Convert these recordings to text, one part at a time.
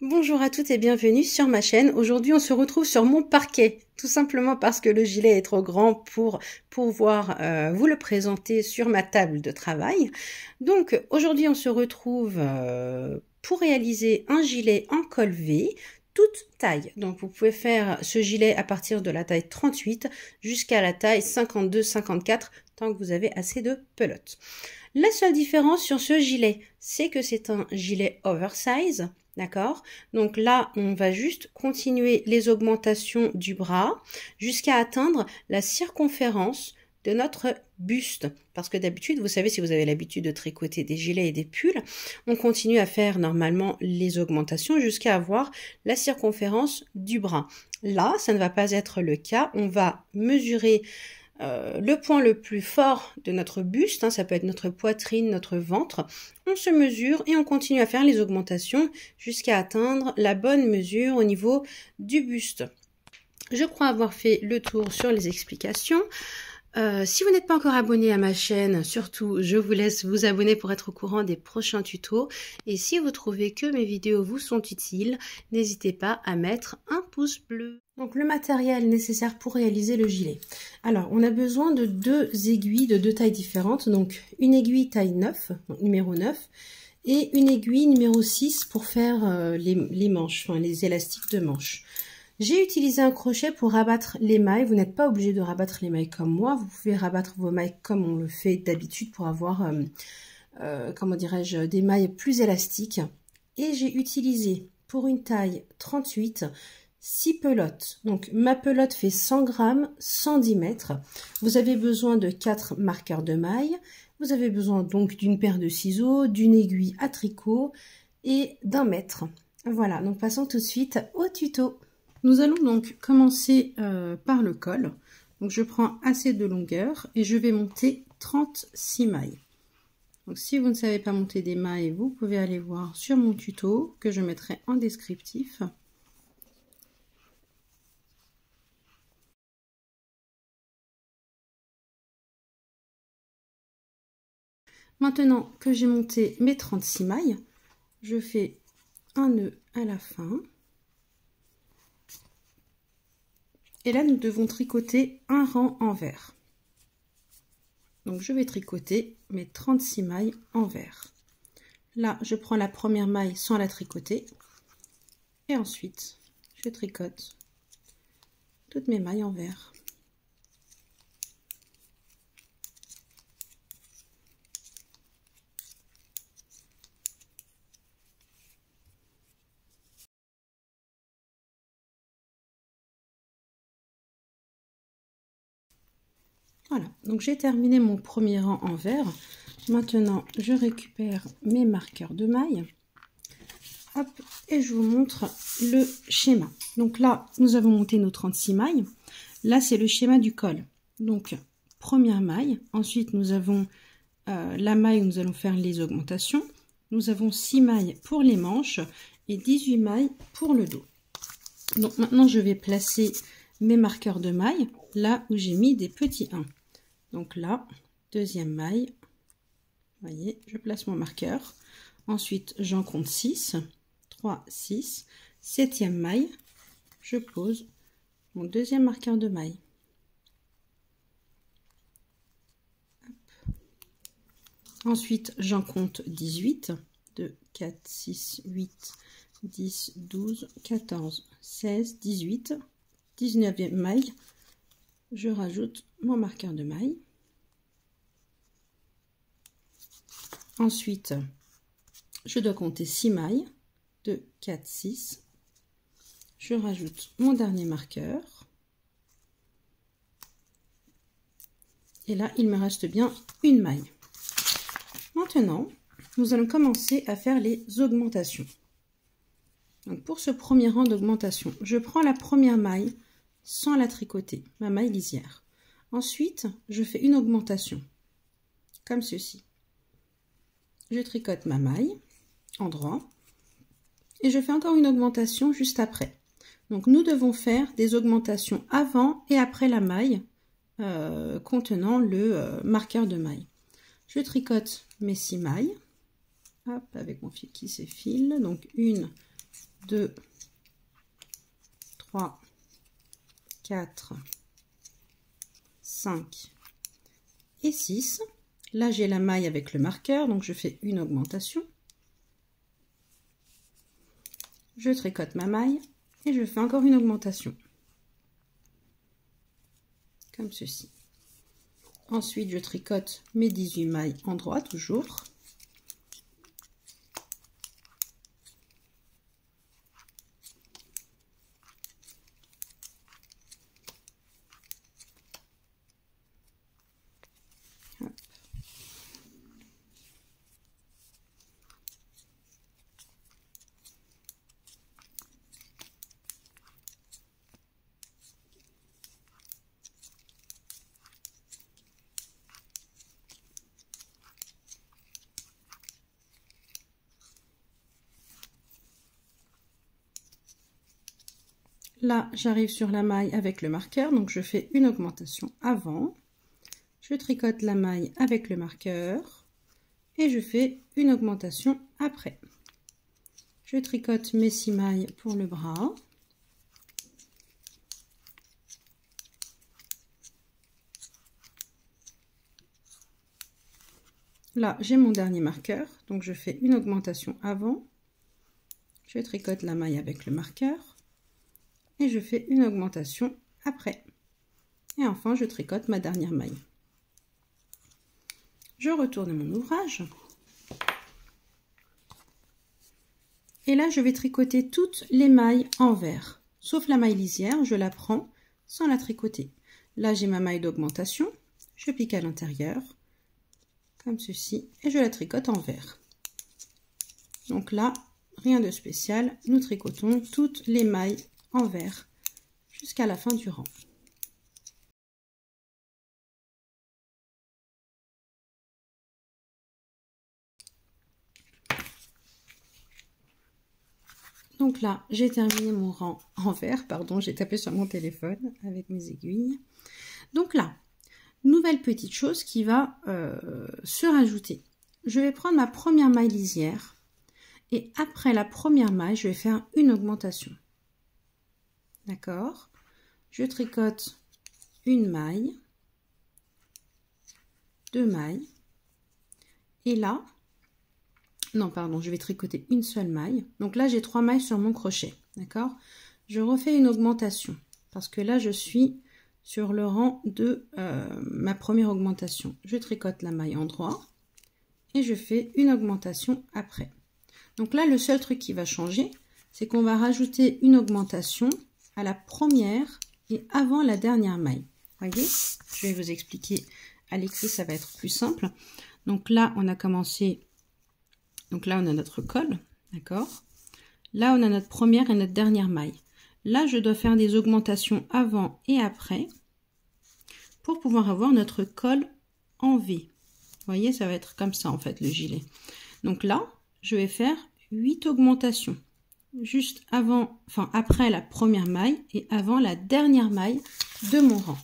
Bonjour à toutes et bienvenue sur ma chaîne. Aujourd'hui, on se retrouve sur mon parquet, tout simplement parce que le gilet est trop grand pour pouvoir vous le présenter sur ma table de travail. Donc aujourd'hui, on se retrouve pour réaliser un gilet en col V, toute taille. Donc vous pouvez faire ce gilet à partir de la taille 38 jusqu'à la taille 52-54, tant que vous avez assez de pelote. La seule différence sur ce gilet, c'est que c'est un gilet oversize. D'accord? Donc là, on va juste continuer les augmentations du bras jusqu'à atteindre la circonférence de notre buste. Parce que d'habitude, vous savez, si vous avez l'habitude de tricoter des gilets et des pulls, on continue à faire normalement les augmentations jusqu'à avoir la circonférence du bras. Là, ça ne va pas être le cas. On va mesurer le point le plus fort de notre buste, hein, ça peut être notre poitrine, notre ventre, on se mesure et on continue à faire les augmentations jusqu'à atteindre la bonne mesure au niveau du buste. Je crois avoir fait le tour sur les explications. Si vous n'êtes pas encore abonné à ma chaîne, surtout, je vous laisse vous abonner pour être au courant des prochains tutos. Et si vous trouvez que mes vidéos vous sont utiles, n'hésitez pas à mettre un pouce bleu. Donc le matériel nécessaire pour réaliser le gilet. Alors, on a besoin de deux aiguilles de deux tailles différentes. Donc une aiguille taille 9, donc numéro 9, et une aiguille numéro 6 pour faire les manches, enfin les élastiques de manches. J'ai utilisé un crochet pour rabattre les mailles. Vous n'êtes pas obligé de rabattre les mailles comme moi. Vous pouvez rabattre vos mailles comme on le fait d'habitude pour avoir, comment dirais-je, des mailles plus élastiques. Et j'ai utilisé pour une taille 38, 6 pelotes. Donc ma pelote fait 100 grammes, 110 mètres. Vous avez besoin de 4 marqueurs de mailles. Vous avez besoin donc d'une paire de ciseaux, d'une aiguille à tricot et d'un mètre. Voilà, donc passons tout de suite au tuto. Nous allons donc commencer par le col. Donc je prends assez de longueur et je vais monter 36 mailles. Donc si vous ne savez pas monter des mailles, vous pouvez aller voir sur mon tuto que je mettrai en descriptif. Maintenant que j'ai monté mes 36 mailles, je fais un nœud à la fin. Et là, nous devons tricoter un rang envers. Donc, je vais tricoter mes 36 mailles envers. Là, je prends la première maille sans la tricoter. Et ensuite, je tricote toutes mes mailles envers. Voilà, donc j'ai terminé mon premier rang envers. Maintenant, je récupère mes marqueurs de mailles. Hop, et je vous montre le schéma. Donc là, nous avons monté nos 36 mailles. Là, c'est le schéma du col. Donc, première maille. Ensuite, nous avons la maille où nous allons faire les augmentations. Nous avons 6 mailles pour les manches et 18 mailles pour le dos. Donc maintenant, je vais placer mes marqueurs de mailles là où j'ai mis des petits 1. Donc là, deuxième maille, vous voyez, je place mon marqueur. Ensuite, j'en compte 6, 3, 6. Septième maille, je pose mon deuxième marqueur de maille. Hop. Ensuite, j'en compte 18, 2, 4, 6, 8, 10, 12, 14, 16, 18. 19e maille, je rajoute mon marqueur de maille. Ensuite, je dois compter 6 mailles. 2, 4, 6. Je rajoute mon dernier marqueur. Et là, il me reste bien une maille. Maintenant, nous allons commencer à faire les augmentations. Donc pour ce premier rang d'augmentation, je prends la première maille sans la tricoter, ma maille lisière. Ensuite, je fais une augmentation, comme ceci. Je tricote ma maille, endroit, et je fais encore une augmentation juste après. Donc nous devons faire des augmentations avant et après la maille contenant le marqueur de maille. Je tricote mes 6 mailles, hop, avec mon fil qui s'effile, donc 1, 2, 3, 4, 5 et 6. Là, j'ai la maille avec le marqueur, donc je fais une augmentation. Je tricote ma maille et je fais encore une augmentation. Comme ceci. Ensuite, je tricote mes 18 mailles en droit, toujours. Hop. Là, j'arrive sur la maille avec le marqueur, donc je fais une augmentation avant. Je tricote la maille avec le marqueur et je fais une augmentation après. Je tricote mes 6 mailles pour le bras. Là, j'ai mon dernier marqueur, donc je fais une augmentation avant. Je tricote la maille avec le marqueur. Et je fais une augmentation après. Et enfin, je tricote ma dernière maille. Je retourne mon ouvrage. Et là, je vais tricoter toutes les mailles en vert. Sauf la maille lisière, je la prends sans la tricoter. Là, j'ai ma maille d'augmentation. Je pique à l'intérieur, comme ceci, et je la tricote en vert. Donc là, rien de spécial. Nous tricotons toutes les mailles en vert jusqu'à la fin du rang. Donc là, j'ai terminé mon rang en vert, pardon, j'ai tapé sur mon téléphone avec mes aiguilles. Donc là, nouvelle petite chose qui va se rajouter. Je vais prendre ma première maille lisière et après la première maille, je vais faire une augmentation. D'accord? Je tricote une maille, 2 mailles, et là, non pardon, je vais tricoter une seule maille. Donc là, j'ai 3 mailles sur mon crochet, d'accord? Je refais une augmentation parce que là, je suis sur le rang de ma première augmentation. Je tricote la maille en droit et je fais une augmentation après. Donc là, le seul truc qui va changer, c'est qu'on va rajouter une augmentation à la première et avant la dernière maille. Voyez, je vais vous expliquer à l'écrit, ça va être plus simple. Donc là, on a commencé, donc là, on a notre col, d'accord? Là, on a notre première et notre dernière maille. Là, je dois faire des augmentations avant et après pour pouvoir avoir notre col en V. Vous voyez, ça va être comme ça, en fait, le gilet. Donc là, je vais faire 8 augmentations. Juste avant, enfin après la première maille et avant la dernière maille de mon rang.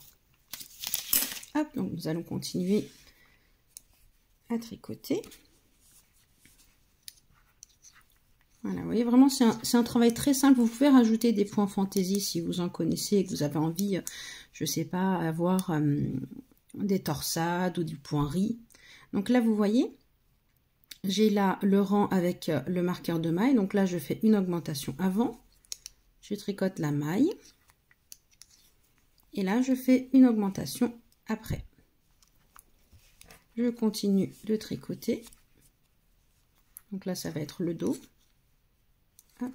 Hop, donc nous allons continuer à tricoter. Voilà, vous voyez, vraiment c'est un travail très simple. Vous pouvez rajouter des points fantaisie si vous en connaissez et que vous avez envie, je sais pas, avoir des torsades ou du point riz. Donc là, vous voyez, j'ai là le rang avec le marqueur de maille. Donc là, je fais une augmentation avant. Je tricote la maille. Et là, je fais une augmentation après. Je continue de tricoter. Donc là, ça va être le dos. Hop.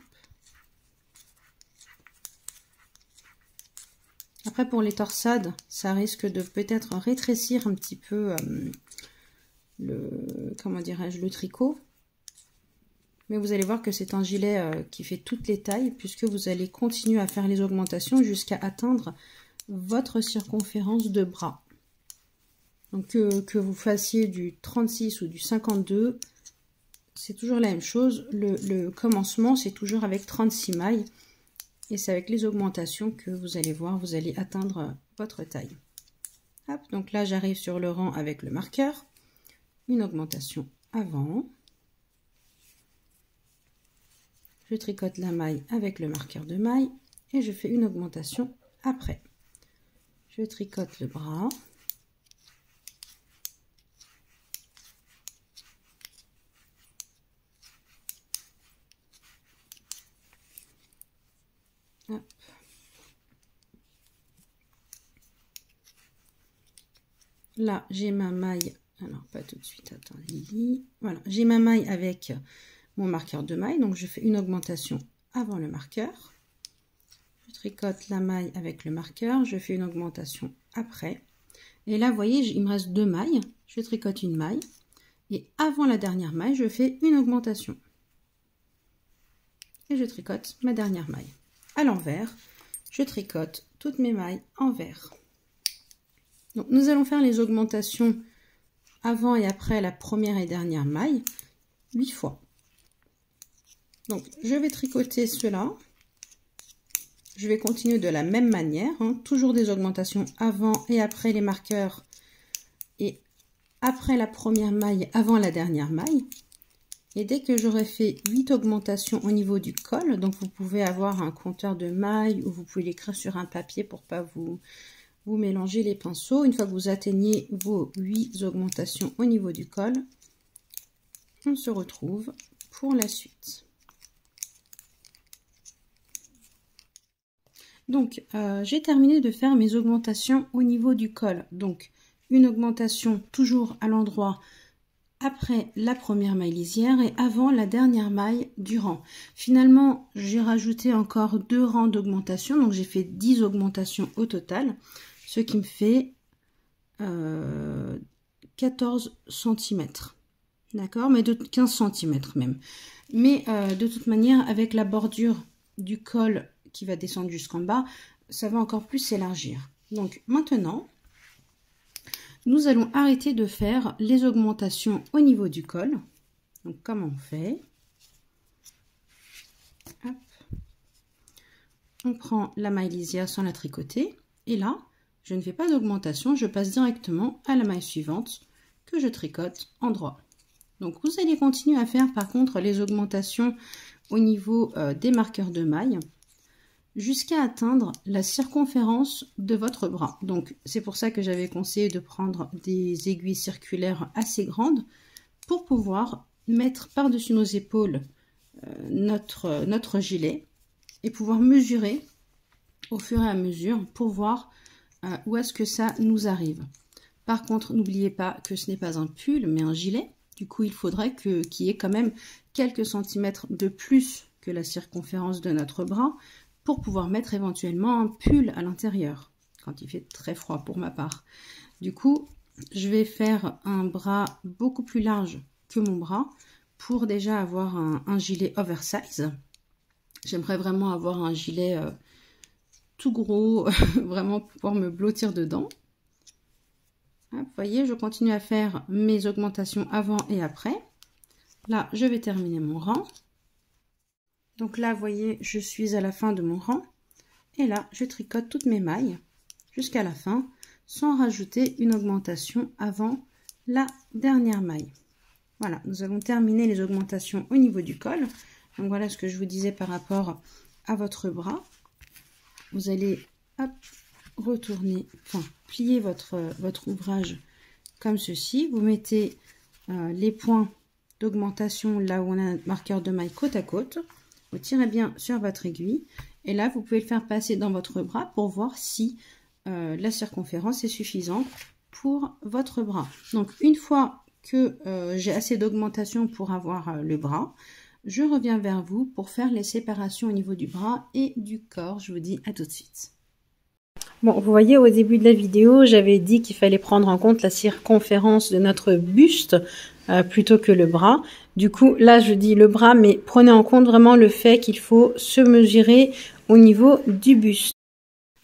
Après, pour les torsades, ça risque de peut-être rétrécir un petit peu comment dirais-je, le tricot. Mais vous allez voir que c'est un gilet qui fait toutes les tailles puisque vous allez continuer à faire les augmentations jusqu'à atteindre votre circonférence de bras. Donc que vous fassiez du 36 ou du 52, c'est toujours la même chose. Le commencement, c'est toujours avec 36 mailles. Et c'est avec les augmentations que vous allez voir, vous allez atteindre votre taille. Hop, donc là, j'arrive sur le rang avec le marqueur. Une augmentation avant. je tricote la maille avec le marqueur de maille et je fais une augmentation après. Je tricote le bras. Hop. Là, j'ai ma maille, alors pas tout de suite, attends Lily. Voilà, j'ai ma maille avec mon marqueur de maille, donc je fais une augmentation avant le marqueur. Je tricote la maille avec le marqueur, je fais une augmentation après. Et là, vous voyez, il me reste 2 mailles. Je tricote une maille et avant la dernière maille, je fais une augmentation. Et je tricote ma dernière maille. À l'envers, je tricote toutes mes mailles envers. Donc, nous allons faire les augmentations avant et après la première et dernière maille 8 fois. Donc, je vais tricoter cela. Je vais continuer de la même manière, hein, toujours des augmentations avant et après les marqueurs et après la première maille, avant la dernière maille. Et dès que j'aurai fait 8 augmentations au niveau du col, donc vous pouvez avoir un compteur de mailles ou vous pouvez l'écrire sur un papier pour pas vous mélanger les pinceaux. Une fois que vous atteignez vos 8 augmentations au niveau du col, on se retrouve pour la suite. Donc, j'ai terminé de faire mes augmentations au niveau du col. Donc, une augmentation toujours à l'endroit après la première maille lisière et avant la dernière maille du rang. Finalement, j'ai rajouté encore 2 rangs d'augmentation. Donc, j'ai fait 10 augmentations au total, ce qui me fait 14 cm. D'accord, mais de 15 cm même. Mais de toute manière, avec la bordure du col qui va descendre jusqu'en bas, ça va encore plus s'élargir. Donc maintenant, nous allons arrêter de faire les augmentations au niveau du col. Donc comment on fait? Hop. On prend la maille lisière sans la tricoter. Et là, je ne fais pas d'augmentation, je passe directement à la maille suivante que je tricote en droit. Donc vous allez continuer à faire par contre les augmentations au niveau des marqueurs de maille jusqu'à atteindre la circonférence de votre bras. Donc c'est pour ça que j'avais conseillé de prendre des aiguilles circulaires assez grandes pour pouvoir mettre par-dessus nos épaules notre gilet et pouvoir mesurer au fur et à mesure pour voir où est-ce que ça nous arrive. Par contre, n'oubliez pas que ce n'est pas un pull mais un gilet. Du coup, il faudrait qu'il y ait quand même quelques centimètres de plus que la circonférence de notre bras pour pouvoir mettre éventuellement un pull à l'intérieur, quand il fait très froid pour ma part. Du coup, je vais faire un bras beaucoup plus large que mon bras pour déjà avoir un gilet oversize. J'aimerais vraiment avoir un gilet tout gros, vraiment pouvoir me blottir dedans. Vous voyez, je continue à faire mes augmentations avant et après. Là, je vais terminer mon rang. Donc là, vous voyez, je suis à la fin de mon rang. Et là, je tricote toutes mes mailles jusqu'à la fin, sans rajouter une augmentation avant la dernière maille. Voilà, nous allons terminer les augmentations au niveau du col. Donc voilà ce que je vous disais par rapport à votre bras. Vous allez hop, retourner, enfin plier votre ouvrage comme ceci. Vous mettez les points d'augmentation là où on a un marqueur de maille côte à côte. Vous tirez bien sur votre aiguille et là vous pouvez le faire passer dans votre bras pour voir si la circonférence est suffisante pour votre bras. Donc une fois que j'ai assez d'augmentation pour avoir le bras, je reviens vers vous pour faire les séparations au niveau du bras et du corps. Je vous dis à tout de suite. Bon, vous voyez au début de la vidéo, j'avais dit qu'il fallait prendre en compte la circonférence de notre buste plutôt que le bras. Du coup, là, je dis le bras, mais prenez en compte vraiment le fait qu'il faut se mesurer au niveau du buste.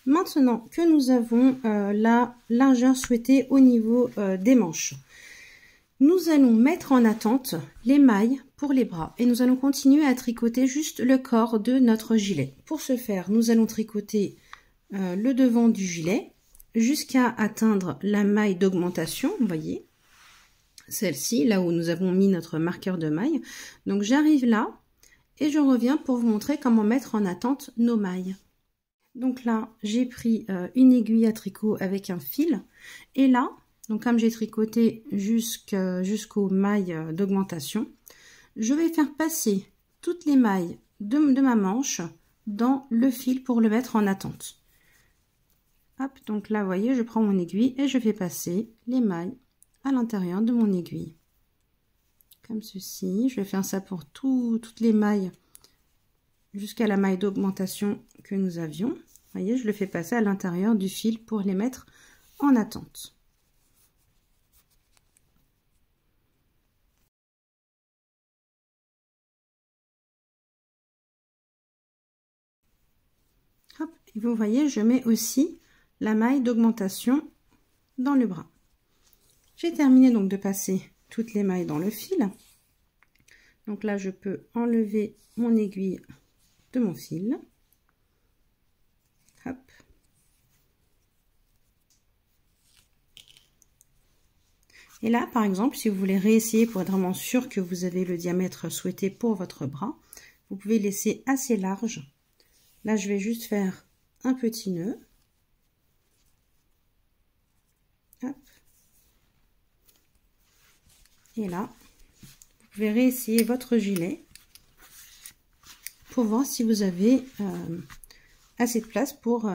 Maintenant que nous avons la largeur souhaitée au niveau des manches, nous allons mettre en attente les mailles pour les bras et nous allons continuer à tricoter juste le corps de notre gilet. Pour ce faire, nous allons tricoter le devant du gilet jusqu'à atteindre la maille d'augmentation, vous voyez, celle-ci, là où nous avons mis notre marqueur de maille. Donc j'arrive là et je reviens pour vous montrer comment mettre en attente nos mailles. Donc là, j'ai pris une aiguille à tricot avec un fil et là, donc comme j'ai tricoté jusqu'aux mailles d'augmentation, je vais faire passer toutes les mailles de ma manche dans le fil pour le mettre en attente. Hop, donc là, vous voyez, je prends mon aiguille et je fais passer les mailles à l'intérieur de mon aiguille. Comme ceci, je vais faire ça pour toutes les mailles jusqu'à la maille d'augmentation que nous avions. Vous voyez, je le fais passer à l'intérieur du fil pour les mettre en attente. Hop, et vous voyez, je mets aussi la maille d'augmentation dans le bras. J'ai terminé donc de passer toutes les mailles dans le fil. Donc là, je peux enlever mon aiguille de mon fil. Hop. Et là, par exemple, si vous voulez réessayer pour être vraiment sûr que vous avez le diamètre souhaité pour votre bras, vous pouvez laisser assez large. Là, je vais juste faire un petit nœud. Hop. Et là, vous pouvez réessayer votre gilet pour voir si vous avez assez de place pour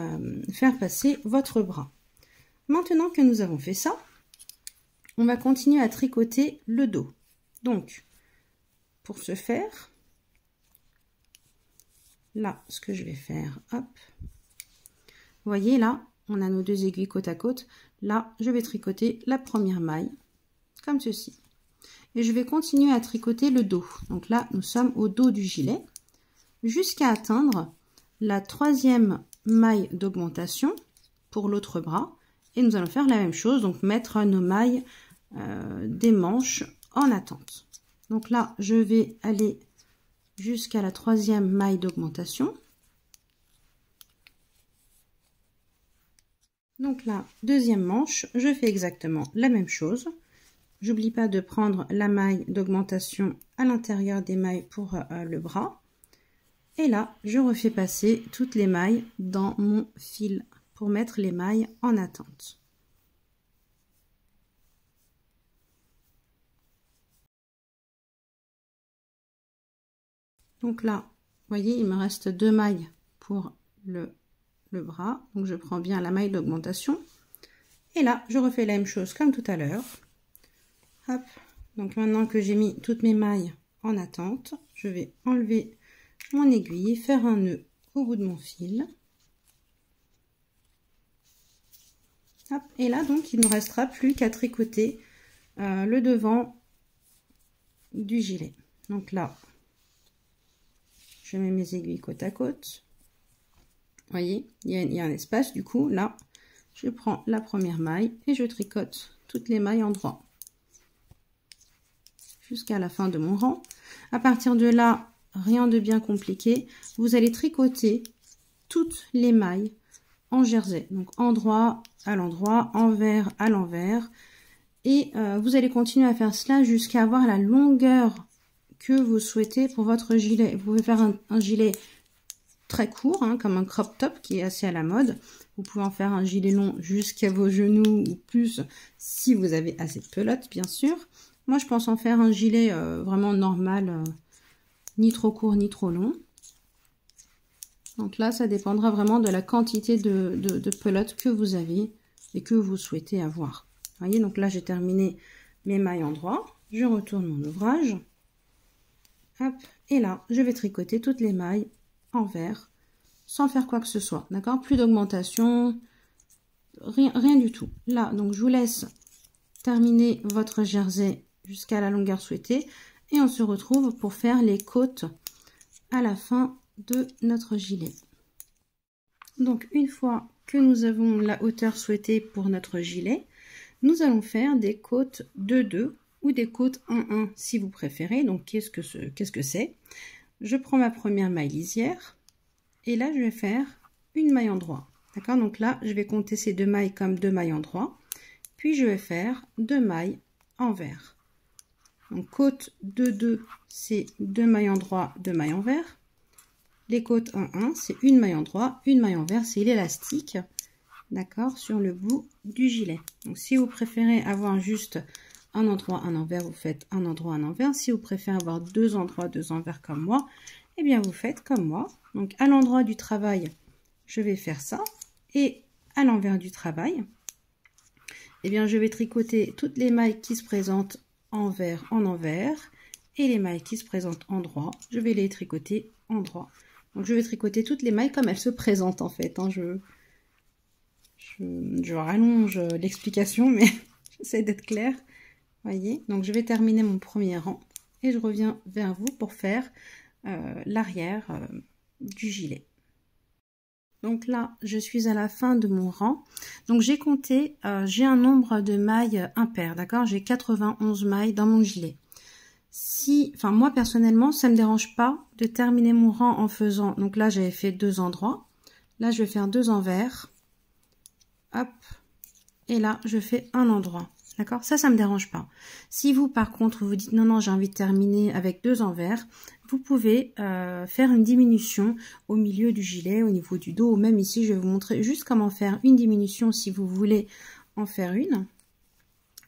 faire passer votre bras. Maintenant que nous avons fait ça, on va continuer à tricoter le dos. Donc, pour ce faire, là, ce que je vais faire, hop, vous voyez là, on a nos deux aiguilles côte à côte. Là, je vais tricoter la première maille, comme ceci. Et je vais continuer à tricoter le dos. Donc là, nous sommes au dos du gilet, jusqu'à atteindre la troisième maille d'augmentation pour l'autre bras. Et nous allons faire la même chose, donc mettre nos mailles des manches en attente. Donc là, je vais aller jusqu'à la troisième maille d'augmentation. Donc là, deuxième manche, je fais exactement la même chose. J'oublie pas de prendre la maille d'augmentation à l'intérieur des mailles pour le bras. Et là, je refais passer toutes les mailles dans mon fil pour mettre les mailles en attente. Donc là, vous voyez, il me reste deux mailles pour le bras. Donc je prends bien la maille d'augmentation. Et là, je refais la même chose comme tout à l'heure. Hop. Donc maintenant que j'ai mis toutes mes mailles en attente, je vais enlever mon aiguille, faire un nœud au bout de mon fil. Hop. Et là, donc, il ne nous restera plus qu'à tricoter le devant du gilet. Donc là, je mets mes aiguilles côte à côte. Vous voyez, il y a un espace. Du coup, là, je prends la première maille et je tricote toutes les mailles en droit jusqu'à la fin de mon rang. À partir de là, rien de bien compliqué. Vous allez tricoter toutes les mailles en jersey. Donc, endroit à l'endroit, envers à l'envers. Et vous allez continuer à faire cela jusqu'à avoir la longueur que vous souhaitez pour votre gilet. Vous pouvez faire un gilet très court, hein, comme un crop top qui est assez à la mode. Vous pouvez en faire un gilet long jusqu'à vos genoux ou plus si vous avez assez de pelote, bien sûr. Moi, je pense en faire un gilet vraiment normal, ni trop court ni trop long. Donc là, ça dépendra vraiment de la quantité de pelote que vous avez et que vous souhaitez avoir. Vous voyez, donc là, j'ai terminé mes mailles en droit. Je retourne mon ouvrage. Hop, et là, je vais tricoter toutes les mailles envers sans faire quoi que ce soit. D'accord? Plus d'augmentation, rien du tout. Là, donc, je vous laisse terminer votre jersey jusqu'à la longueur souhaitée. Et on se retrouve pour faire les côtes à la fin de notre gilet. Donc, une fois que nous avons la hauteur souhaitée pour notre gilet, nous allons faire des côtes 2-2 ou des côtes 1-1 si vous préférez. Donc, qu'est-ce que c'est? Je prends ma première maille lisière et là, je vais faire une maille en droit. D'accord? Donc là, je vais compter ces deux mailles comme deux mailles en droit. Puis, je vais faire deux mailles envers. Donc côte 2-2, c'est 2 mailles en droit, 2 mailles envers. Les côtes 1-1, c'est une maille en droit, une maille envers, c'est l'élastique, d'accord, sur le bout du gilet. Donc si vous préférez avoir juste un endroit, un envers, vous faites un endroit, un envers. Si vous préférez avoir deux endroits, deux envers comme moi, eh bien vous faites comme moi. Donc à l'endroit du travail, je vais faire ça. Et à l'envers du travail, eh bien je vais tricoter toutes les mailles qui se présentent envers en envers. Et les mailles qui se présentent en droit, je vais les tricoter en droit. Donc je vais tricoter toutes les mailles comme elles se présentent en fait. Hein. Je rallonge l'explication, mais j'essaie d'être claire. Voyez, donc je vais terminer mon premier rang et je reviens vers vous pour faire l'arrière du gilet. Donc là, je suis à la fin de mon rang. Donc j'ai compté, j'ai un nombre de mailles impair, d'accord? J'ai 91 mailles dans mon gilet. Enfin moi personnellement, ça me dérange pas de terminer mon rang en faisant, donc là j'avais fait 2 endroits, là je vais faire 2 envers, hop, et là je fais un endroit, d'accord, ça me dérange pas. Si vous par contre vous dites non j'ai envie de terminer avec 2 envers, vous pouvez faire une diminution au milieu du gilet, au niveau du dos, ou même ici je vais vous montrer juste comment faire une diminution si vous voulez en faire une,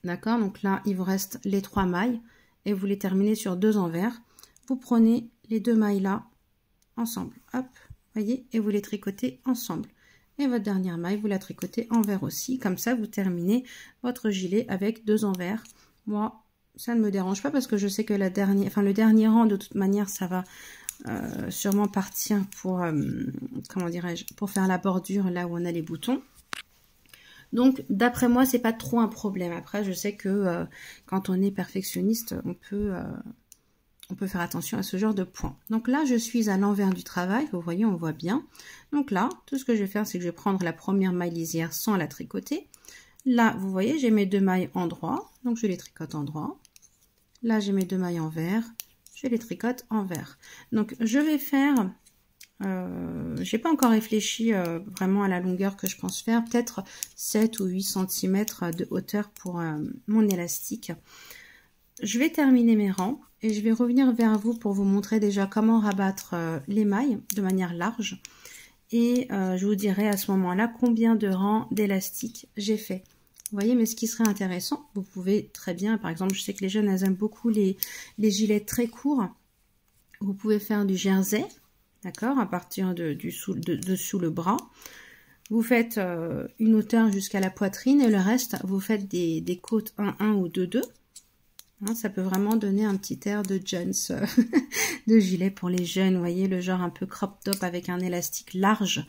d'accord. Donc là il vous reste les 3 mailles et vous les terminez sur 2 envers. Vous prenez les 2 mailles là ensemble, hop, voyez, et vous les tricotez ensemble. Et votre dernière maille, vous la tricotez envers aussi. Comme ça, vous terminez votre gilet avec 2 envers. Moi, ça ne me dérange pas parce que je sais que le dernier rang, de toute manière, ça va sûrement partir pour, comment dirais-je, pour faire la bordure là où on a les boutons. Donc, d'après moi, c'est pas trop un problème. Après, je sais que quand on est perfectionniste, on peut faire attention à ce genre de points. Donc là, je suis à l'envers du travail. Vous voyez, on voit bien. Donc là, tout ce que je vais faire, c'est que je vais prendre la première maille lisière sans la tricoter. Là, vous voyez, j'ai mes 2 mailles en droit. Donc, je les tricote en droit. Là, j'ai mes 2 mailles en vert. Je les tricote en vert. Donc, je vais faire... j'ai pas encore réfléchi vraiment à la longueur que je pense faire, peut-être 7 ou 8 cm de hauteur pour mon élastique. Je vais terminer mes rangs et je vais revenir vers vous pour vous montrer déjà comment rabattre les mailles de manière large et je vous dirai à ce moment-là combien de rangs d'élastique j'ai fait. Vous voyez, mais ce qui serait intéressant, vous pouvez très bien, par exemple, je sais que les jeunes elles aiment beaucoup les gilets très courts, vous pouvez faire du jersey. D'accord, à partir dessous le bras. Vous faites une hauteur jusqu'à la poitrine et le reste, vous faites des côtes 1-1 ou 2-2. Hein, ça peut vraiment donner un petit air de jeans, de gilet pour les jeunes. Vous voyez, le genre un peu crop top avec un élastique large.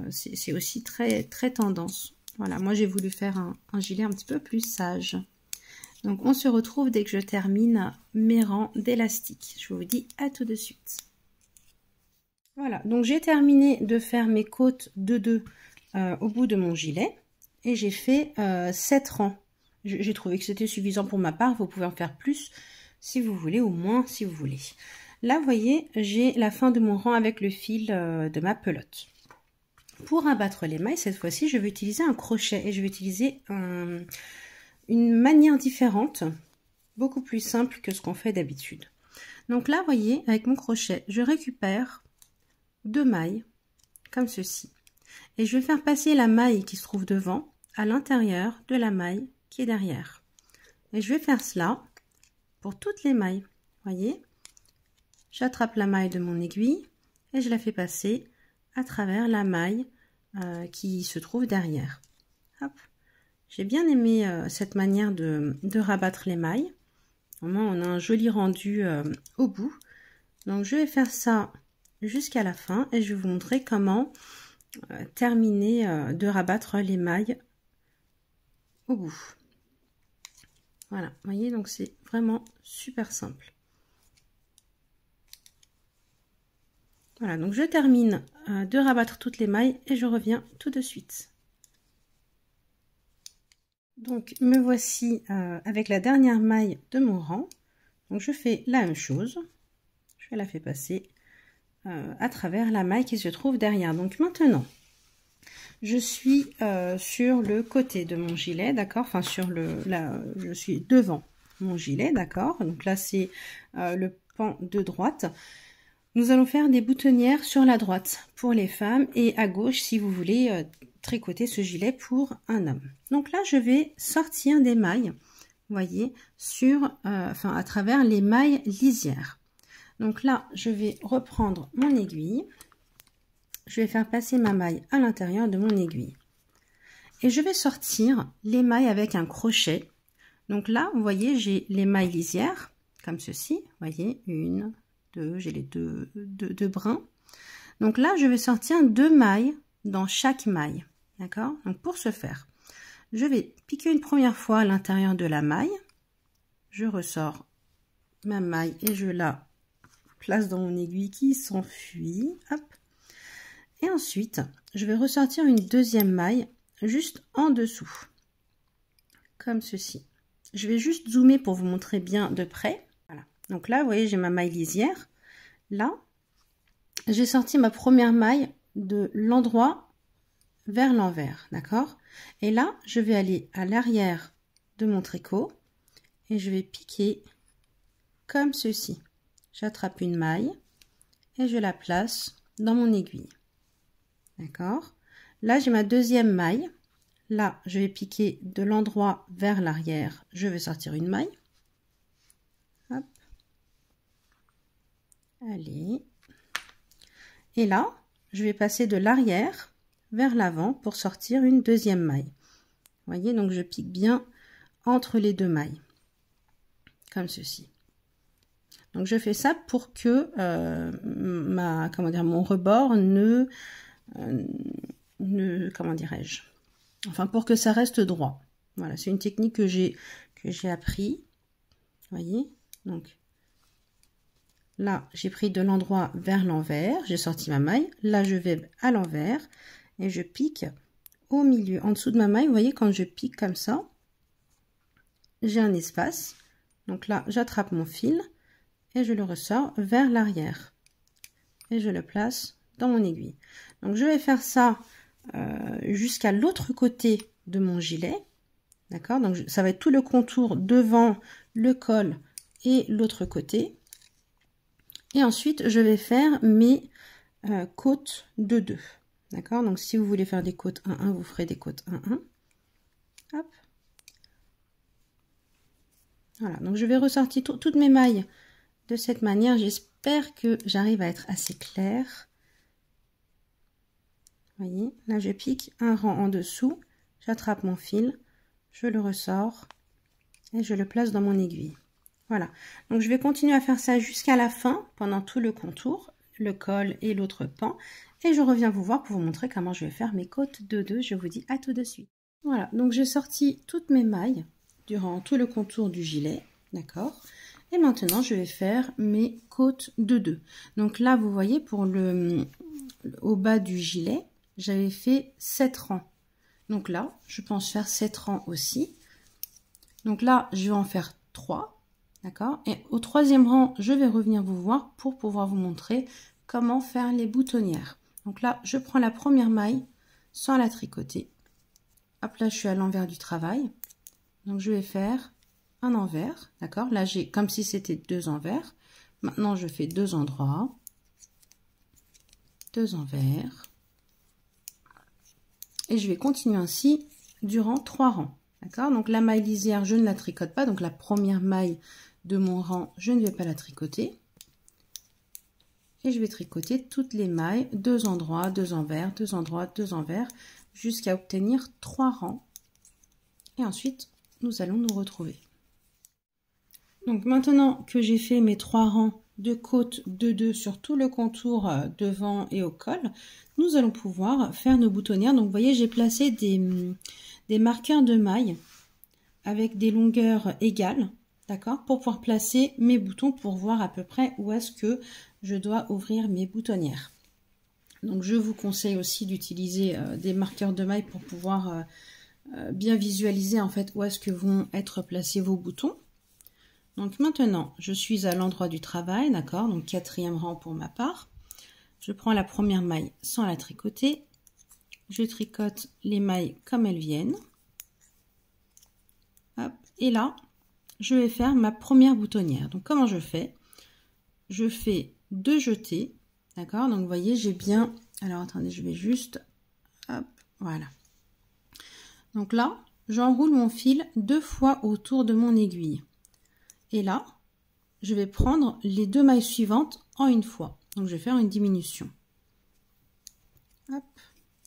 C'est aussi très, très tendance. Voilà, moi j'ai voulu faire un gilet un petit peu plus sage. Donc on se retrouve dès que je termine mes rangs d'élastique. Je vous dis à tout de suite. Voilà, donc j'ai terminé de faire mes côtes 2-2 au bout de mon gilet et j'ai fait 7 rangs. J'ai trouvé que c'était suffisant pour ma part, vous pouvez en faire plus si vous voulez ou moins si vous voulez. Là, vous voyez, j'ai la fin de mon rang avec le fil de ma pelote. Pour abattre les mailles, cette fois-ci, je vais utiliser un crochet et je vais utiliser une manière différente, beaucoup plus simple que ce qu'on fait d'habitude. Donc là, vous voyez, avec mon crochet, je récupère 2 mailles comme ceci et je vais faire passer la maille qui se trouve devant à l'intérieur de la maille qui est derrière et je vais faire cela pour toutes les mailles. Voyez, j'attrape la maille de mon aiguille et je la fais passer à travers la maille qui se trouve derrière. J'ai bien aimé cette manière de rabattre les mailles. Vraiment, on a un joli rendu au bout. Donc je vais faire ça jusqu'à la fin et je vais vous montrer comment terminer de rabattre les mailles au bout. Voilà, vous voyez, donc c'est vraiment super simple. Voilà, donc je termine de rabattre toutes les mailles et je reviens tout de suite. Donc me voici avec la dernière maille de mon rang. Donc je fais la même chose, je la fais passer à travers la maille qui se trouve derrière. Donc maintenant, je suis sur le côté de mon gilet, d'accord, enfin sur je suis devant mon gilet, d'accord? Donc là, c'est le pan de droite. Nous allons faire des boutonnières sur la droite pour les femmes et à gauche si vous voulez tricoter ce gilet pour un homme. Donc là, je vais sortir des mailles, vous voyez, à travers les mailles lisières. Donc là, je vais reprendre mon aiguille. Je vais faire passer ma maille à l'intérieur de mon aiguille. Et je vais sortir les mailles avec un crochet. Donc là, vous voyez, j'ai les mailles lisières, comme ceci. Vous voyez, une, deux, j'ai les deux brins. Donc là, je vais sortir 2 mailles dans chaque maille. D'accord? Donc pour ce faire, je vais piquer une première fois à l'intérieur de la maille. Je ressors ma maille et je la place dans mon aiguille qui s'enfuit. Hop. Et ensuite, je vais ressortir une deuxième maille juste en dessous, comme ceci. Je vais juste zoomer pour vous montrer bien de près. Voilà. Donc là, vous voyez, j'ai ma maille lisière. Là, j'ai sorti ma première maille de l'endroit vers l'envers, d'accord? Et là, je vais aller à l'arrière de mon tricot et je vais piquer comme ceci. J'attrape une maille et je la place dans mon aiguille. D'accord? Là, j'ai ma deuxième maille. Là, je vais piquer de l'endroit vers l'arrière. Je vais sortir une maille. Hop. Allez. Et là, je vais passer de l'arrière vers l'avant pour sortir une deuxième maille. Vous voyez, donc je pique bien entre les 2 mailles. Comme ceci. Donc je fais ça pour que mon rebord comment dirais-je, enfin pour que ça reste droit. Voilà, c'est une technique que j'ai appris. Voyez, donc là j'ai pris de l'endroit vers l'envers, j'ai sorti ma maille. Là je vais à l'envers et je pique au milieu, en dessous de ma maille. Vous voyez, quand je pique comme ça, j'ai un espace. Donc là j'attrape mon fil et je le ressors vers l'arrière et je le place dans mon aiguille. Donc je vais faire ça jusqu'à l'autre côté de mon gilet, d'accord? Donc ça va être tout le contour devant, le col et l'autre côté. Et ensuite je vais faire mes côtes de 2, d'accord? Donc si vous voulez faire des côtes 1-1, vous ferez des côtes 1-1. Hop. Voilà, donc je vais ressortir toutes mes mailles de cette manière. J'espère que j'arrive à être assez claire. Voyez, là je pique un rang en dessous, j'attrape mon fil, je le ressors et je le place dans mon aiguille. Voilà, donc je vais continuer à faire ça jusqu'à la fin, pendant tout le contour, le col et l'autre pan, et je reviens vous voir pour vous montrer comment je vais faire mes côtes de 2. Je vous dis à tout de suite. Voilà, donc j'ai sorti toutes mes mailles durant tout le contour du gilet, d'accord? Et maintenant je vais faire mes côtes de 2. Donc là vous voyez, pour au bas du gilet, j'avais fait 7 rangs. Donc là, je pense faire 7 rangs aussi. Donc là, je vais en faire 3. D'accord? Et au 3e rang, je vais revenir vous voir pour pouvoir vous montrer comment faire les boutonnières. Donc là, je prends la première maille sans la tricoter. Hop, là, je suis à l'envers du travail. Donc je vais faire un envers. D'accord? Là, j'ai comme si c'était 2 envers. Maintenant, je fais 2 endroits. 2 envers. Et je vais continuer ainsi durant 3 rangs. D'accord? Donc la maille lisière, je ne la tricote pas. Donc la première maille de mon rang, je ne vais pas la tricoter. Et je vais tricoter toutes les mailles, 2 endroits, 2 envers, 2 endroits, 2 envers, jusqu'à obtenir 3 rangs. Et ensuite, nous allons nous retrouver. Donc maintenant que j'ai fait mes 3 rangs de côtes de 2 sur tout le contour devant et au col, nous allons pouvoir faire nos boutonnières. Donc vous voyez, j'ai placé des marqueurs de mailles avec des longueurs égales, d'accord, pour pouvoir placer mes boutons, pour voir à peu près où est-ce que je dois ouvrir mes boutonnières. Donc je vous conseille aussi d'utiliser des marqueurs de mailles pour pouvoir bien visualiser en fait où est-ce que vont être placés vos boutons. Donc maintenant, je suis à l'endroit du travail, d'accord, donc 4e rang pour ma part. Je prends la première maille sans la tricoter. Je tricote les mailles comme elles viennent. Hop, et là, je vais faire ma première boutonnière. Donc comment je fais? Je fais 2 jetés, d'accord? Donc vous voyez, j'ai bien... Alors attendez, je vais juste... Hop, voilà. Donc là, j'enroule mon fil 2 fois autour de mon aiguille. Et là, je vais prendre les 2 mailles suivantes en une fois. Donc je vais faire une diminution. Hop.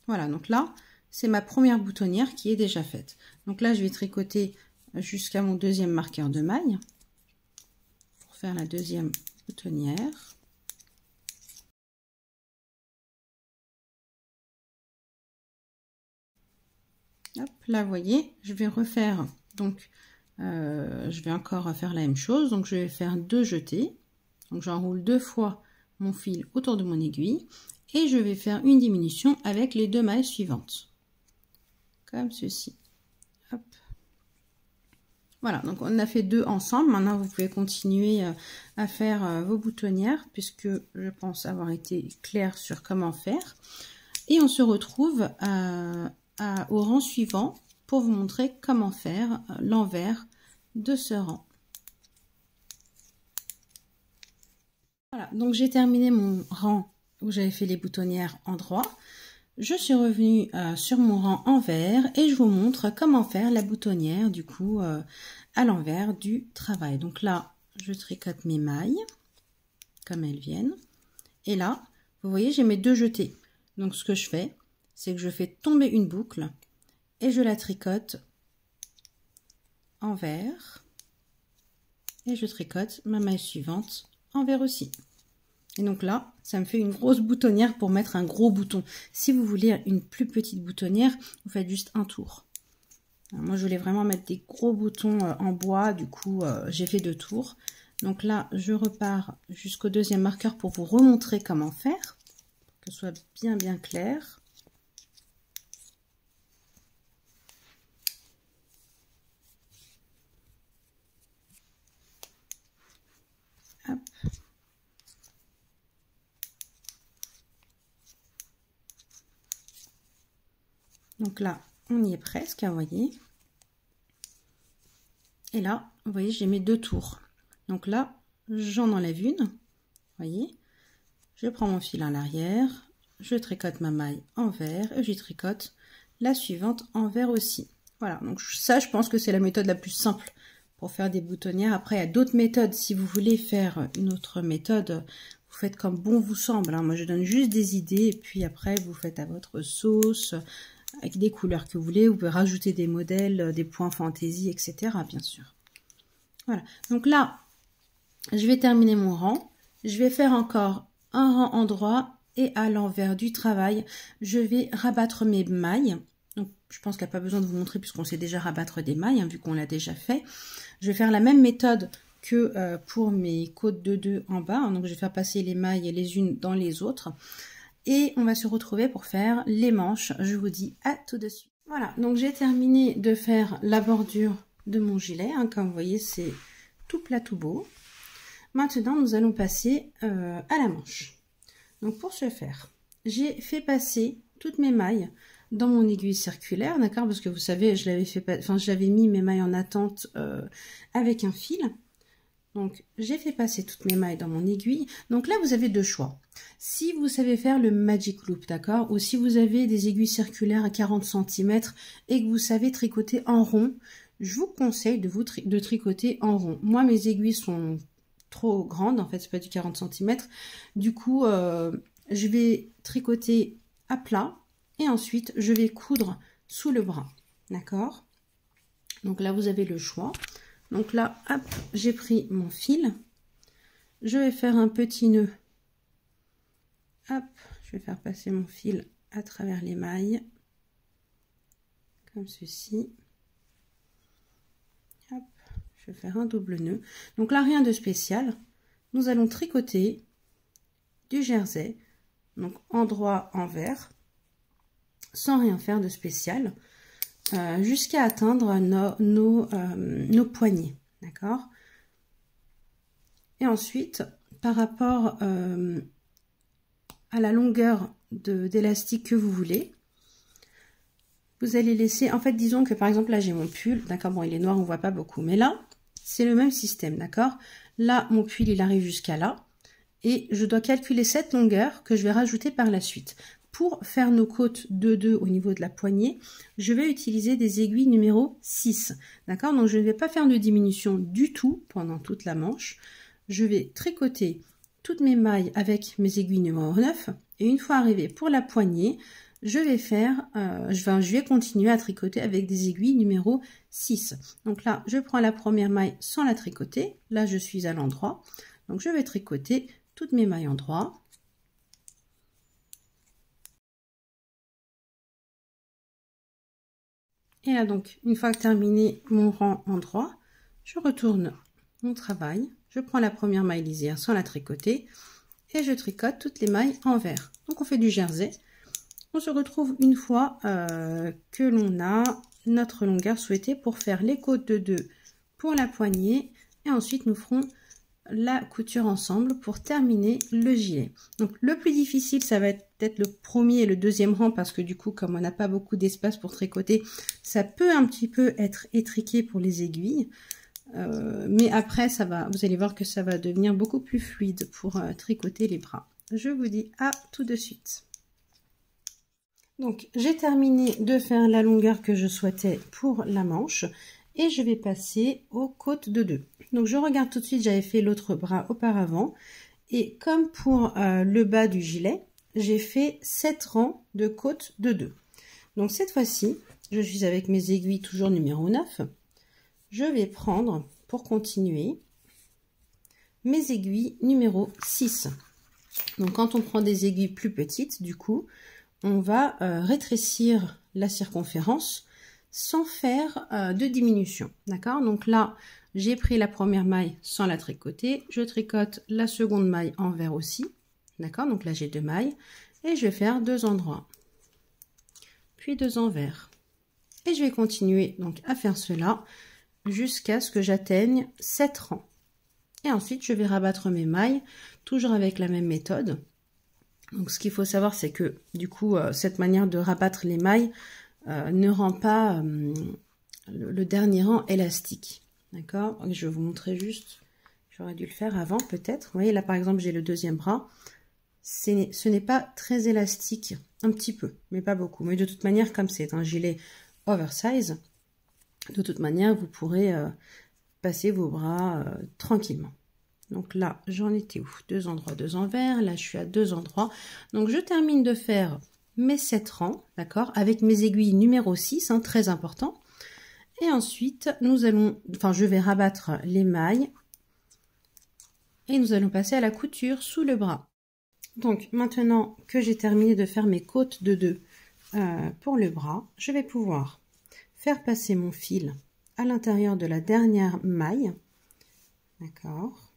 Voilà, donc là, c'est ma première boutonnière qui est déjà faite. Donc là, je vais tricoter jusqu'à mon deuxième marqueur de maille pour faire la deuxième boutonnière. Hop, là, vous voyez, je vais refaire, donc, je vais encore faire la même chose. Donc, je vais faire 2 jetés. Donc, j'enroule 2 fois mon fil autour de mon aiguille et je vais faire une diminution avec les 2 mailles suivantes. Comme ceci. Hop. Voilà, donc on a fait 2 ensemble. Maintenant, vous pouvez continuer à faire vos boutonnières puisque je pense avoir été claire sur comment faire. Et on se retrouve au rang suivant pour vous montrer comment faire l'envers de ce rang. Voilà, donc j'ai terminé mon rang où j'avais fait les boutonnières en droit. Je suis revenue sur mon rang envers et je vous montre comment faire la boutonnière du coup à l'envers du travail. Donc là, je tricote mes mailles comme elles viennent. Et là, vous voyez, j'ai mes 2 jetés. Donc ce que je fais, c'est que je fais tomber une boucle et je la tricote envers. Et je tricote ma maille suivante envers aussi. Et donc là, ça me fait une grosse boutonnière pour mettre un gros bouton. Si vous voulez une plus petite boutonnière, vous faites juste un tour. Alors moi, je voulais vraiment mettre des gros boutons en bois. Du coup, j'ai fait 2 tours. Donc là, je repars jusqu'au deuxième marqueur pour vous remontrer comment faire. Pour que ce soit bien clair. Hop. Donc là, on y est presque, vous voyez. Et là, vous voyez, j'ai mes 2 tours. Donc là, j'en enlève une, vous voyez. Je prends mon fil à l'arrière, je tricote ma maille envers et je tricote la suivante envers aussi. Voilà, donc ça, je pense que c'est la méthode la plus simple pour faire des boutonnières. Après, il y a d'autres méthodes. Si vous voulez faire une autre méthode, vous faites comme bon vous semble. Moi, je donne juste des idées et puis après, vous faites à votre sauce, avec des couleurs que vous voulez. Vous pouvez rajouter des modèles, des points fantaisie, etc. bien sûr. Voilà, donc là, je vais terminer mon rang. Je vais faire encore un rang en droit et à l'envers du travail, je vais rabattre mes mailles. Donc, je pense qu'il n'y a pas besoin de vous montrer puisqu'on sait déjà rabattre des mailles, hein, vu qu'on l'a déjà fait. Je vais faire la même méthode que pour mes côtes de 2 en bas. Donc, je vais faire passer les mailles les unes dans les autres. Et on va se retrouver pour faire les manches. Je vous dis à tout de suite. Voilà, donc j'ai terminé de faire la bordure de mon gilet. Hein, comme vous voyez, c'est tout plat, tout beau. Maintenant, nous allons passer à la manche. Donc, pour ce faire, j'ai fait passer toutes mes mailles dans mon aiguille circulaire, d'accord? Parce que vous savez, j'avais mis mes mailles en attente avec un fil. Donc, j'ai fait passer toutes mes mailles dans mon aiguille. Donc là, vous avez 2 choix. Si vous savez faire le magic loop, d'accord? Ou si vous avez des aiguilles circulaires à 40 cm et que vous savez tricoter en rond, je vous conseille de tricoter en rond. Moi, mes aiguilles sont trop grande, en fait c'est pas du 40 cm, du coup je vais tricoter à plat et ensuite je vais coudre sous le bras, d'accord? Donc là vous avez le choix. Donc là, hop, j'ai pris mon fil, je vais faire un petit nœud, hop, je vais faire passer mon fil à travers les mailles comme ceci. Hop. Je vais faire un double nœud. Donc là, rien de spécial. Nous allons tricoter du jersey, donc en droit, envers, sans rien faire de spécial, jusqu'à atteindre nos poignets. D'accord? Et ensuite, par rapport à la longueur d'élastique que vous voulez, vous allez laisser, en fait, disons que par exemple, là, j'ai mon pull, d'accord, bon, il est noir, on voit pas beaucoup, mais là, c'est le même système, d'accord? Là, mon pull, il arrive jusqu'à là. Et je dois calculer cette longueur que je vais rajouter par la suite. Pour faire nos côtes de 2 au niveau de la poignée, je vais utiliser des aiguilles numéro 6. D'accord? Donc je ne vais pas faire de diminution du tout pendant toute la manche. Je vais tricoter toutes mes mailles avec mes aiguilles numéro 9. Et une fois arrivé pour la poignée, je vais continuer à tricoter avec des aiguilles numéro 6. Donc là, je prends la première maille sans la tricoter. Là, je suis à l'endroit. Donc je vais tricoter toutes mes mailles endroit. Et là donc, une fois que terminé mon rang endroit, je retourne mon travail. Je prends la première maille lisière sans la tricoter et je tricote toutes les mailles envers. Donc on fait du jersey. On se retrouve une fois que l'on a notre longueur souhaitée pour faire les côtes de 2 pour la poignée. Et ensuite, nous ferons la couture ensemble pour terminer le gilet. Donc le plus difficile, ça va être peut-être le premier et le deuxième rang parce que du coup, comme on n'a pas beaucoup d'espace pour tricoter, ça peut un petit peu être étriqué pour les aiguilles. Mais après, ça va, vous allez voir que ça va devenir beaucoup plus fluide pour tricoter les bras. Je vous dis à tout de suite. Donc j'ai terminé de faire la longueur que je souhaitais pour la manche et je vais passer aux côtes de 2. Donc je regarde tout de suite, j'avais fait l'autre bras auparavant et comme pour le bas du gilet, j'ai fait 7 rangs de côtes de 2. Donc cette fois-ci, je suis avec mes aiguilles toujours numéro 9. Je vais prendre pour continuer mes aiguilles numéro 6. Donc quand on prend des aiguilles plus petites, du coup, on va rétrécir la circonférence sans faire de diminution. D'accord? Donc là, j'ai pris la première maille sans la tricoter. Je tricote la seconde maille envers aussi. D'accord? Donc là, j'ai 2 mailles. Et je vais faire 2 endroits. Puis 2 envers. Et je vais continuer donc à faire cela jusqu'à ce que j'atteigne 7 rangs. Et ensuite, je vais rabattre mes mailles, toujours avec la même méthode. Donc ce qu'il faut savoir, c'est que du coup, cette manière de rabattre les mailles ne rend pas le dernier rang élastique. D'accord? Je vais vous montrer juste, j'aurais dû le faire avant peut-être. Vous voyez là par exemple, j'ai le deuxième bras. Ce n'est pas très élastique, un petit peu, mais pas beaucoup. Mais de toute manière, comme c'est un gilet oversize, de toute manière, vous pourrez passer vos bras tranquillement. Donc là, j'en étais où? 2 endroits, 2 envers. Là, je suis à 2 endroits. Donc, je termine de faire mes 7 rangs, d'accord, avec mes aiguilles numéro 6, hein, très important. Et ensuite, je vais rabattre les mailles et nous allons passer à la couture sous le bras. Donc, maintenant que j'ai terminé de faire mes côtes de 2 pour le bras, je vais pouvoir faire passer mon fil à l'intérieur de la dernière maille, d'accord.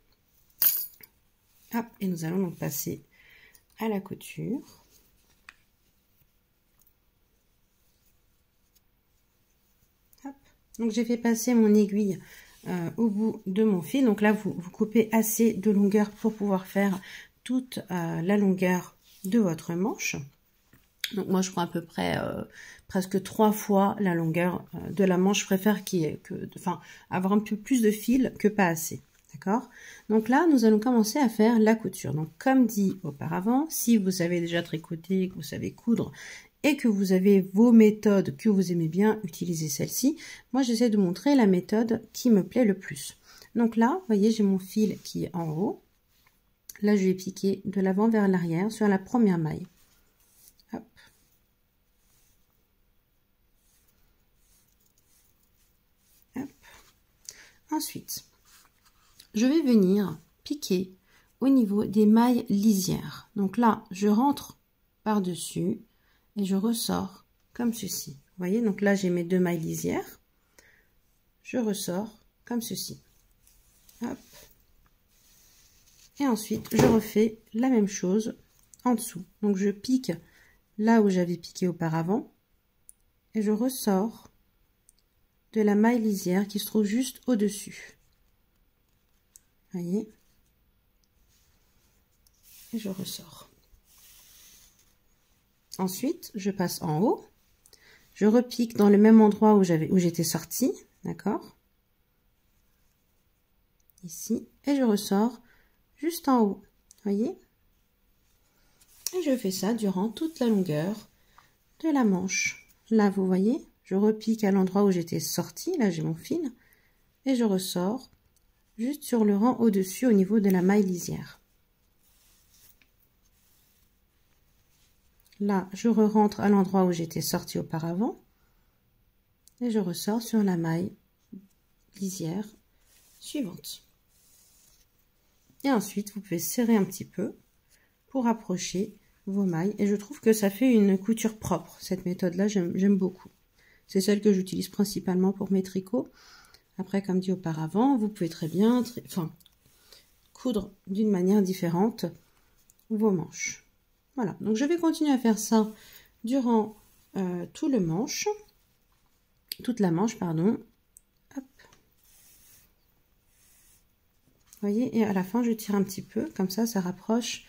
Hop, et nous allons donc passer à la couture. Hop. Donc j'ai fait passer mon aiguille au bout de mon fil. Donc là, vous coupez assez de longueur pour pouvoir faire toute la longueur de votre manche. Donc moi, je prends à peu près presque 3 fois la longueur de la manche. Je préfère avoir un peu plus de fil que pas assez. D'accord? Donc là, nous allons commencer à faire la couture. Donc, comme dit auparavant, si vous savez déjà tricoter, que vous savez coudre et que vous avez vos méthodes que vous aimez bien, utilisez celle-ci. Moi, j'essaie de montrer la méthode qui me plaît le plus. Donc là, vous voyez, j'ai mon fil qui est en haut. Là, je vais piquer de l'avant vers l'arrière sur la première maille. Hop. Hop. Ensuite, je vais venir piquer au niveau des mailles lisières. Donc là, je rentre par-dessus et je ressors comme ceci. Vous voyez, donc là, j'ai mes 2 mailles lisières. Je ressors comme ceci. Hop. Et ensuite, je refais la même chose en dessous. Donc, je pique là où j'avais piqué auparavant et je ressors de la maille lisière qui se trouve juste au-dessus. Voyez, et je ressors. Ensuite, je passe en haut, je repique dans le même endroit où j'étais sortie, d'accord? ici, et je ressors juste en haut, voyez? Et je fais ça durant toute la longueur de la manche. Là, vous voyez, je repique à l'endroit où j'étais sortie, là j'ai mon fil, et je ressors juste sur le rang au-dessus au niveau de la maille lisière. Là, je re-rentre à l'endroit où j'étais sortie auparavant, et je ressors sur la maille lisière suivante. Et ensuite, vous pouvez serrer un petit peu pour approcher vos mailles. Et je trouve que ça fait une couture propre. Cette méthode-là, j'aime beaucoup. C'est celle que j'utilise principalement pour mes tricots. Après, comme dit auparavant, vous pouvez très bien coudre d'une manière différente vos manches. Voilà, donc je vais continuer à faire ça durant toute la manche, pardon. Hop. Vous voyez, et à la fin, je tire un petit peu, comme ça rapproche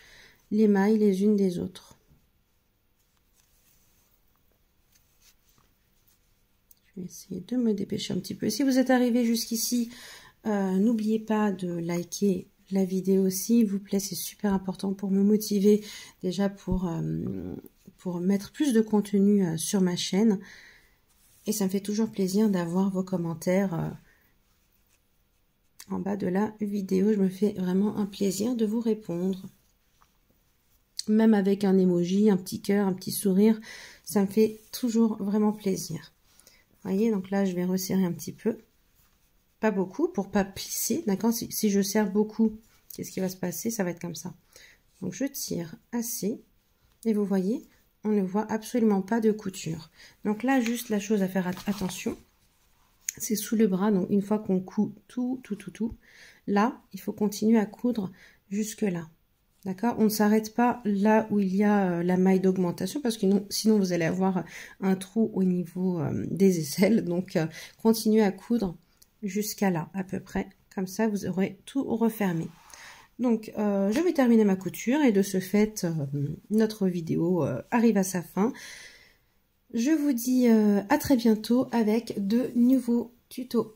les mailles les unes des autres. Je vais essayer de me dépêcher un petit peu. Si vous êtes arrivé jusqu'ici, n'oubliez pas de liker la vidéo s'il vous plaît, c'est super important pour me motiver, déjà pour mettre plus de contenu sur ma chaîne. Et ça me fait toujours plaisir d'avoir vos commentaires en bas de la vidéo. Je me fais vraiment un plaisir de vous répondre. Même avec un emoji, un petit cœur, un petit sourire, ça me fait toujours vraiment plaisir. Vous voyez, donc là, je vais resserrer un petit peu. Pas beaucoup, pour pas plisser, d'accord? Si je serre beaucoup, qu'est-ce qui va se passer? Ça va être comme ça. Donc, je tire assez. Et vous voyez, on ne voit absolument pas de couture. Donc là, juste la chose à faire attention, c'est sous le bras. Donc, une fois qu'on coud tout, là, il faut continuer à coudre jusque là. D'accord? On ne s'arrête pas là où il y a la maille d'augmentation parce que sinon vous allez avoir un trou au niveau des aisselles. Donc, continuez à coudre jusqu'à là à peu près. Comme ça, vous aurez tout refermé. Donc, je vais terminer ma couture et de ce fait, notre vidéo arrive à sa fin. Je vous dis à très bientôt avec de nouveaux tutos.